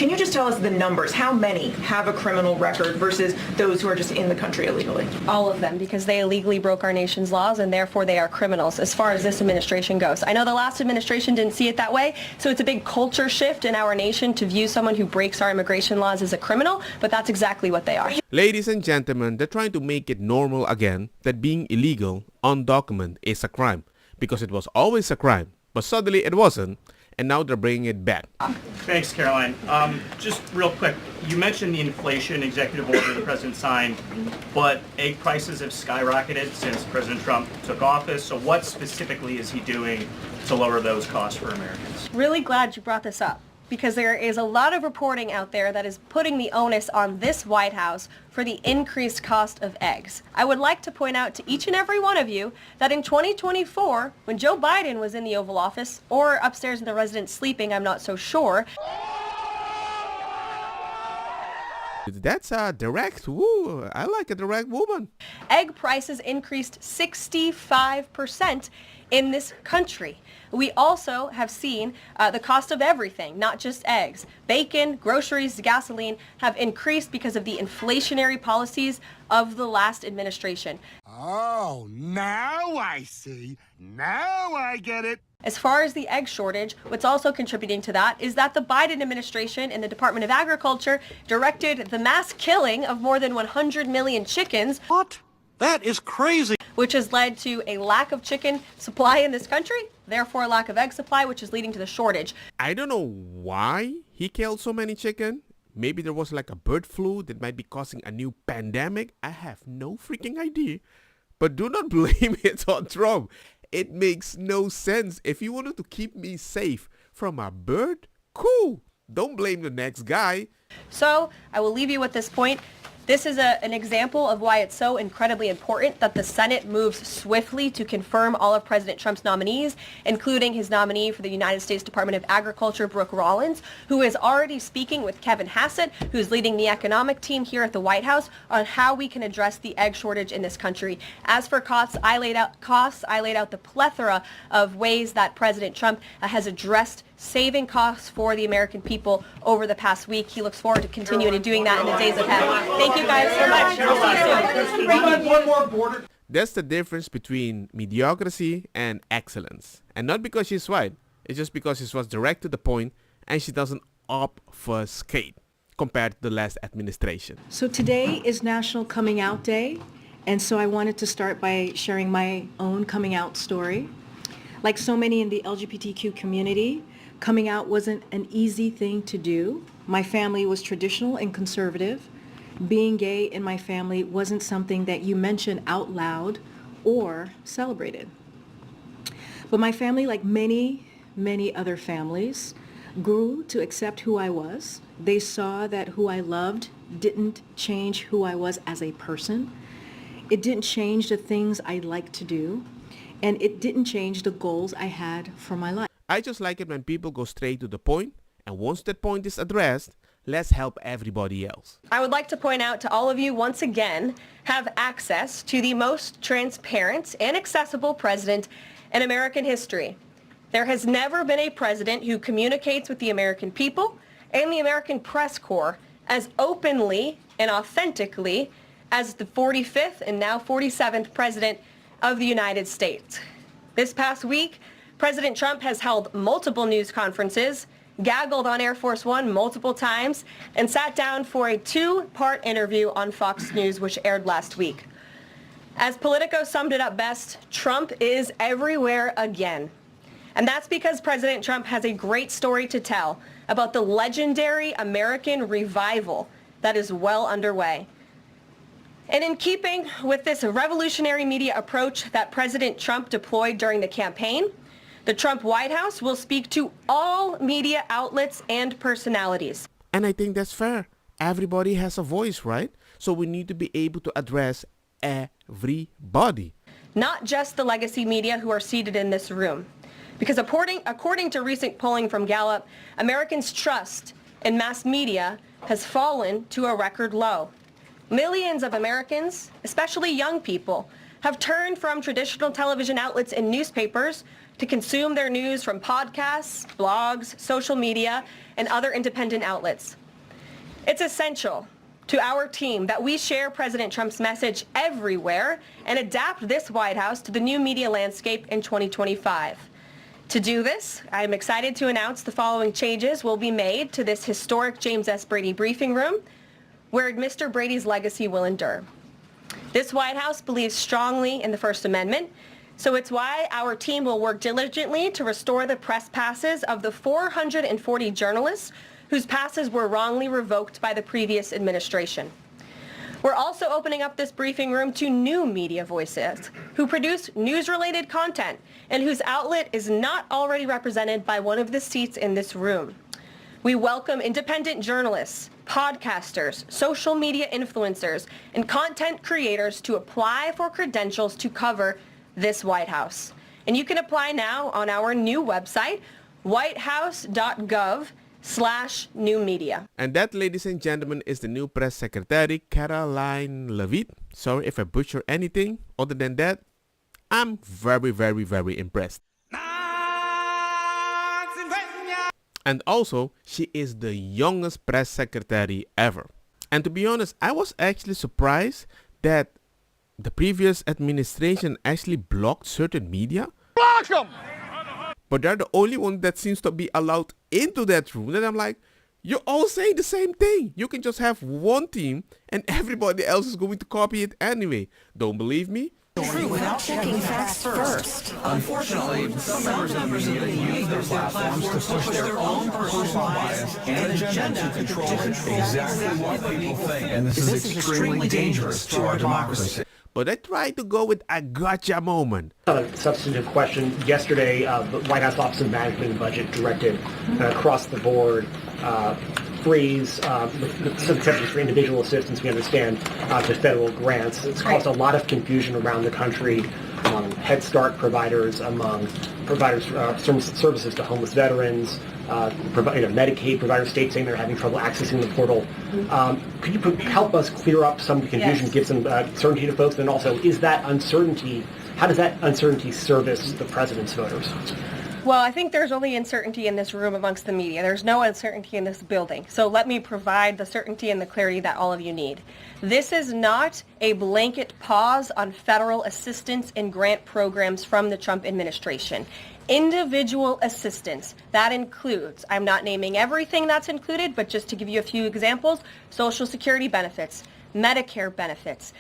Can you just tell us the numbers? How many have a criminal record versus those who are just in the country illegally? All of them, because they illegally broke our nation's laws and therefore they are criminals as far as this administration goes. I know the last administration didn't see it that way, so it's a big culture shift in our nation to view someone who breaks our immigration laws as a criminal, but that's exactly what they are. Ladies and gentlemen, they're trying to make it normal again that being illegal, undocumented is a crime, because it was always a crime, but suddenly it wasn't, and now they're bringing it back. Thanks, Caroline. Just real quick, you mentioned the inflation executive order the president signed, but egg prices have skyrocketed since President Trump took office. So what specifically is he doing to lower those costs for Americans? Really glad you brought this up, because there is a lot of reporting out there that is putting the onus on this White House for the increased cost of eggs. I would like to point out to each and every one of you that in 2024, when Joe Biden was in the Oval Office, or upstairs in the residence sleeping, I'm not so sure. That's a direct, woo, I like a direct woman. Egg prices increased 65% in this country. We also have seen the cost of everything, not just eggs. Bacon, groceries, gasoline have increased because of the inflationary policies of the last administration. Oh, now I see. Now I get it. As far as the egg shortage, what's also contributing to that is that the Biden administration and the Department of Agriculture directed the mass killing of more than 100 million chickens. What? That is crazy. Which has led to a lack of chicken supply in this country, therefore a lack of egg supply, which is leading to the shortage. I don't know why he killed so many chicken. Maybe there was like a bird flu that might be causing a new pandemic. I have no freaking idea. But do not blame it on Trump. It makes no sense. If you wanted to keep me safe from a bird, cool. Don't blame the next guy. So I will leave you with this point. This is an example of why it's so incredibly important that the Senate moves swiftly to confirm all of President Trump's nominees, including his nominee for the United States Department of Agriculture, Brooke Rollins, who is already speaking with Kevin Hassett, who's leading the economic team here at the White House, on how we can address the egg shortage in this country. As for costs, I laid out the plethora of ways that President Trump has addressed saving costs for the American people over the past week. He looks forward to continuing to doing that in the days ahead. Thank you guys so much. We'll see you soon. That's the difference between mediocrity and excellence. And not because she's white. It's just because she was direct to the point and she doesn't obfuscate compared to the last administration. So today is National Coming Out Day. And so I wanted to start by sharing my own coming out story. Like so many in the LGBTQ community, coming out wasn't an easy thing to do. My family was traditional and conservative. Being gay in my family wasn't something that you mentioned out loud or celebrated. But my family, like many, many other families, grew to accept who I was. They saw that who I loved didn't change who I was as a person. It didn't change the things I liked to do. And it didn't change the goals I had for my life. I just like it when people go straight to the point, and once that point is addressed, let's help everybody else. I would like to point out to all of you once again, have access to the most transparent and accessible president in American history. There has never been a president who communicates with the American people and the American press corps as openly and authentically as the 45th and now 47th president of the United States. This past week, President Trump has held multiple news conferences, gaggled on Air Force One multiple times, and sat down for a two-part interview on Fox News, which aired last week. As Politico summed it up best, Trump is everywhere again. And that's because President Trump has a great story to tell about the legendary American revival that is well underway. And in keeping with this revolutionary media approach that President Trump deployed during the campaign, the Trump White House will speak to all media outlets and personalities. And I think that's fair. Everybody has a voice, right? So we need to be able to address everybody. Not just the legacy media who are seated in this room. Because according to recent polling from Gallup, Americans' trust in mass media has fallen to a record low. Millions of Americans, especially young people, have turned from traditional television outlets and newspapers to consume their news from podcasts, blogs, social media, and other independent outlets. It's essential to our team that we share President Trump's message everywhere and adapt this White House to the new media landscape in 2025. To do this, I am excited to announce the following changes will be made to this historic James S. Brady briefing room, where Mr. Brady's legacy will endure. This White House believes strongly in the First Amendment, so it's why our team will work diligently to restore the press passes of the 440 journalists whose passes were wrongly revoked by the previous administration. We're also opening up this briefing room to new media voices who produce news-related content and whose outlet is not already represented by one of the seats in this room. We welcome independent journalists, podcasters, social media influencers, and content creators to apply for credentials to cover this White House. And you can apply now on our new website, whitehouse.gov/new media. And that, ladies and gentlemen, is the new press secretary, Caroline Levitt. Sorry if I butcher anything. Other than that, I'm very, very, very impressed. And also, she is the youngest press secretary ever. And to be honest, I was actually surprised that the previous administration actually blocked certain media. Block 'em! But they're the only one that seems to be allowed into that room. And I'm like, you're all saying the same thing. You can just have one team and everybody else is going to copy it anyway. Don't believe me? True, without checking facts first. Unfortunately, some members of the media use their platforms to push their own personal bias and agenda to control exactly what people think. And this is extremely dangerous to our democracy. But I tried to go with a gotcha moment. A substantive question. Yesterday, the White House Office of Management and Budget directed across the board freeze, with some exceptions for individual assistance, we understand, to federal grants. It's caused a lot of confusion around the country among Head Start providers, among providers services to homeless veterans, Medicaid providers, states saying they're having trouble accessing the portal. Could you help us clear up some of the confusion, give some certainty to folks? And also, is that uncertainty, how does that uncertainty service the president's voters? Well, I think there's only uncertainty in this room amongst the media. There's no uncertainty in this building. So let me provide the certainty and the clarity that all of you need. This is not a blanket pause on federal assistance and grant programs from the Trump administration. Individual assistance, that includes, I'm not naming everything that's included, but just to give you a few examples, Social Security benefits, Medicare benefits,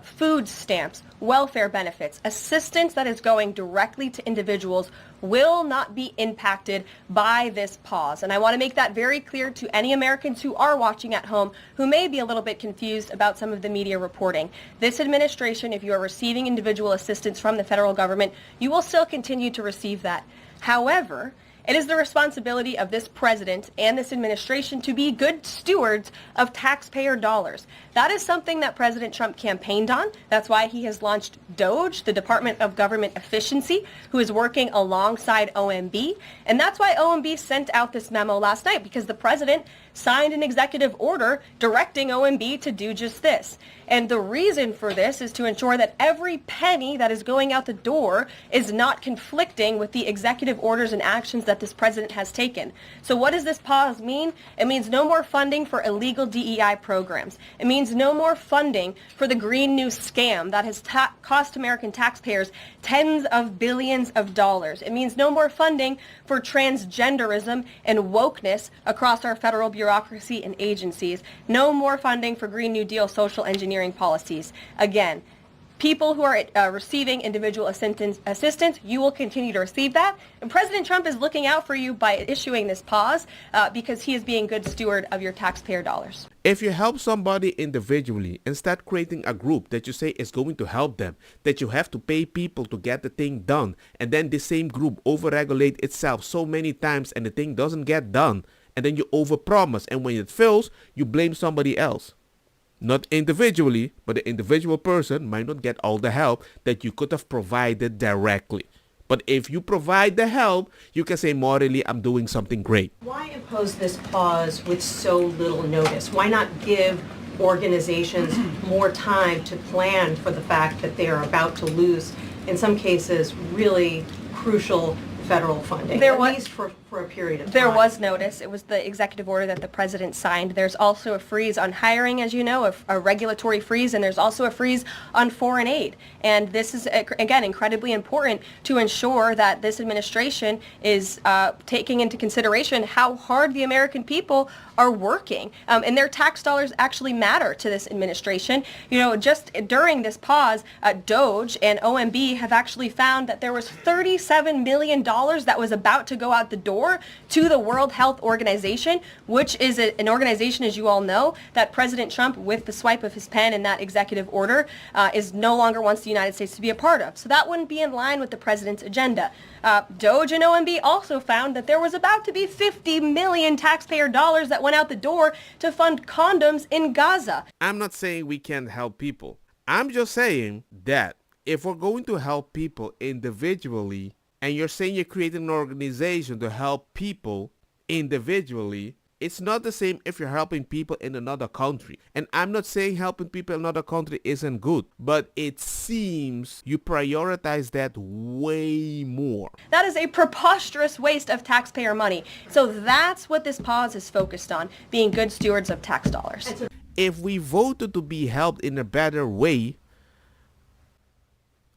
food stamps, welfare benefits, assistance that is going directly to individuals will not be impacted by this pause. And I want to make that very clear to any Americans who are watching at home who may be a little bit confused about some of the media reporting. This administration, if you are receiving individual assistance from the federal government, you will still continue to receive that. However, it is the responsibility of this president and this administration to be good stewards of taxpayer dollars. That is something that President Trump campaigned on. That's why he has launched DOGE, the Department of Government Efficiency, who is working alongside OMB. And that's why OMB sent out this memo last night, because the president signed an executive order directing OMB to do just this. And the reason for this is to ensure that every penny that is going out the door is not conflicting with the executive orders and actions that this president has taken. So what does this pause mean? It means no more funding for illegal DEI programs. It means no more funding for the Green New scam that has cost American taxpayers tens of billions of dollars. It means no more funding for transgenderism and wokeness across our federal bureaucracy and agencies. No more funding for Green New Deal social engineering policies. Again, people who are receiving individual assistance, you will continue to receive that. And President Trump is looking out for you by issuing this pause because he is being good steward of your taxpayer dollars. If you help somebody individually and start creating a group that you say is going to help them, that you have to pay people to get the thing done, and then the same group overregulate itself so many times and the thing doesn't get done, and then you overpromise, and when it fails, you blame somebody else. Not individually, but the individual person might not get all the help that you could have provided directly. But if you provide the help, you can say morally, I'm doing something great. Why impose this pause with so little notice? Why not give organizations more time to plan for the fact that they are about to lose, in some cases, really crucial federal funding, There at was- least for a period of time. There was notice. It was the executive order that the president signed. There's also a freeze on hiring, as you know, a regulatory freeze, and there's also a freeze on foreign aid. And this is, again, incredibly important to ensure that this administration is taking into consideration how hard the American people are working. And their tax dollars actually matter to this administration. You know, just during this pause, DOJ and OMB have actually found that there was $37 million that was about to go out the door to the World Health Organization, which is an organization, as you all know, that President Trump, with the swipe of his pen in that executive order, is no longer wants the United States to be a part of. So that wouldn't be in line with the president's agenda. DOJ and OMB also found that there was about to be 50 million taxpayer dollars that went out the door to fund condoms in Gaza. I'm not saying we can't help people. I'm just saying that if we're going to help people individually, and you're saying you're creating an organization to help people individually, it's not the same if you're helping people in another country. And I'm not saying helping people in another country isn't good, but it seems you prioritize that way more. That is a preposterous waste of taxpayer money. So that's what this pause is focused on, being good stewards of tax dollars. If we voted to be helped in a better way,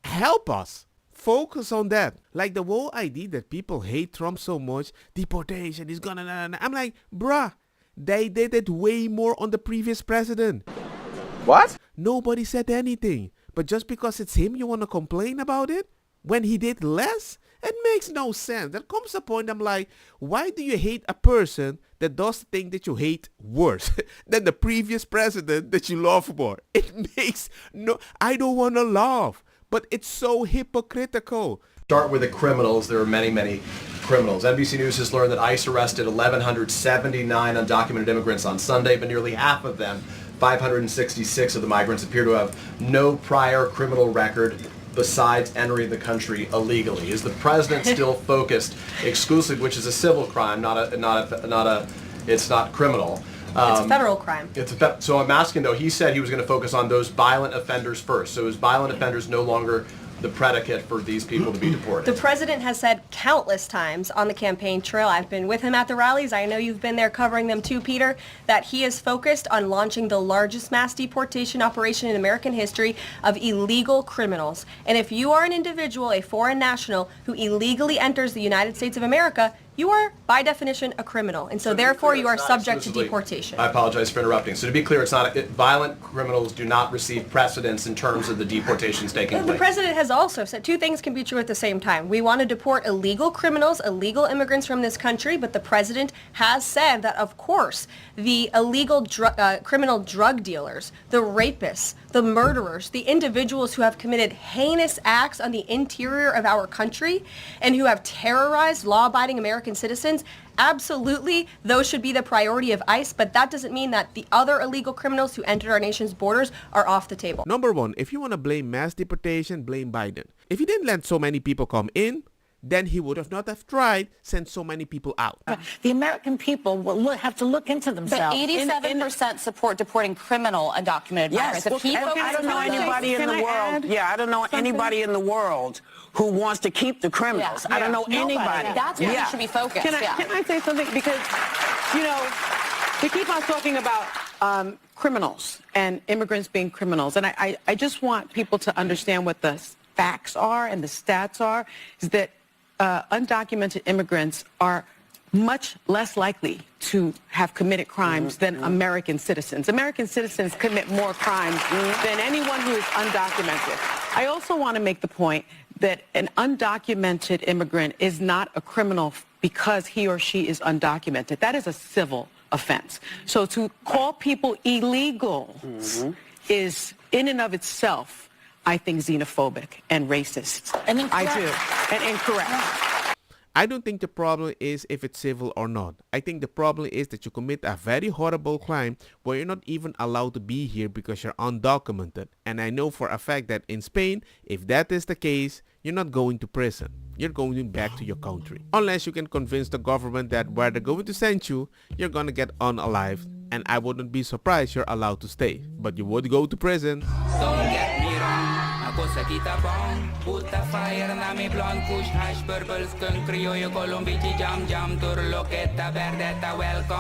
help us. Focus on that. Like the whole idea that people hate Trump so much, deportation is gonna... I'm like, bruh, they did it way more on the previous president. What? Nobody said anything. But just because it's him, you want to complain about it? When he did less? It makes no sense. There comes a point I'm like, why do you hate a person that does the thing that you hate worse than the previous president that you love more? It makes no... I don't want to laugh. But it's so hypocritical. Start with the criminals. There are many, many criminals. NBC News has learned that ICE arrested 1,179 undocumented immigrants on Sunday, but nearly half of them, 566 of the migrants, appear to have no prior criminal record besides entering the country illegally. Is the president still focused exclusively, which is a civil crime, it's not criminal? It's a federal crime. So I'm asking, though, he said he was going to focus on those violent offenders first. So is violent offenders no longer the predicate for these people to be deported? The president has said countless times on the campaign trail, I've been with him at the rallies, I know you've been there covering them too, Peter, that he is focused on launching the largest mass deportation operation in American history of illegal criminals. And if you are an individual, a foreign national, who illegally enters the United States of America, you are, by definition, a criminal. And so therefore, you are subject to deportation. I apologize for interrupting. So to be clear, it's not violent criminals do not receive precedence in terms of the deportations taking place. The president has also said two things can be true at the same time. We want to deport illegal criminals, illegal immigrants from this country, but the president has said that, of course, the illegal criminal drug dealers, the rapists, the murderers, the individuals who have committed heinous acts on the interior of our country and who have terrorized law-abiding American citizens, absolutely, those should be the priority of ICE, but that doesn't mean that the other illegal criminals who entered our nation's borders are off the table. Number one, if you want to blame mass deportation, blame Biden. If he didn't let so many people come in, then he would have not have tried send so many people out. The American people will have to look into themselves. But 87% support deporting criminal undocumented migrants. Yes, I don't know anybody in the world. Yeah, I don't know anybody in the world who wants to keep the criminals. I don't know anybody. That's where we should be focused. Can I say something? Because, you know, we keep on talking about criminals and immigrants being criminals. And I just want people to understand what the facts are and the stats are, is that undocumented immigrants are much less likely to have committed crimes than American citizens. American citizens commit more crimes than anyone who is undocumented. I also want to make the point that an undocumented immigrant is not a criminal because he or she is undocumented. That is a civil offense. So to call people illegal is, in and of itself, I think, xenophobic and racist. And incorrect. I do. And incorrect. I don't think the problem is if it's civil or not. I think the problem is that you commit a very horrible crime where you're not even allowed to be here because you're undocumented. And I know for a fact that in Spain, if that is the case, you're not going to prison. You're going back to your country. Unless you can convince the government that where they're going to send you, you're going to get unalived. And I wouldn't be surprised you're allowed to stay. But you would go to prison. Don't get me wrong. cosa kita bong. Puta fire na mi blonde kush hash purple skunk criollo colombici jam jam turloqueta verdeta welcome.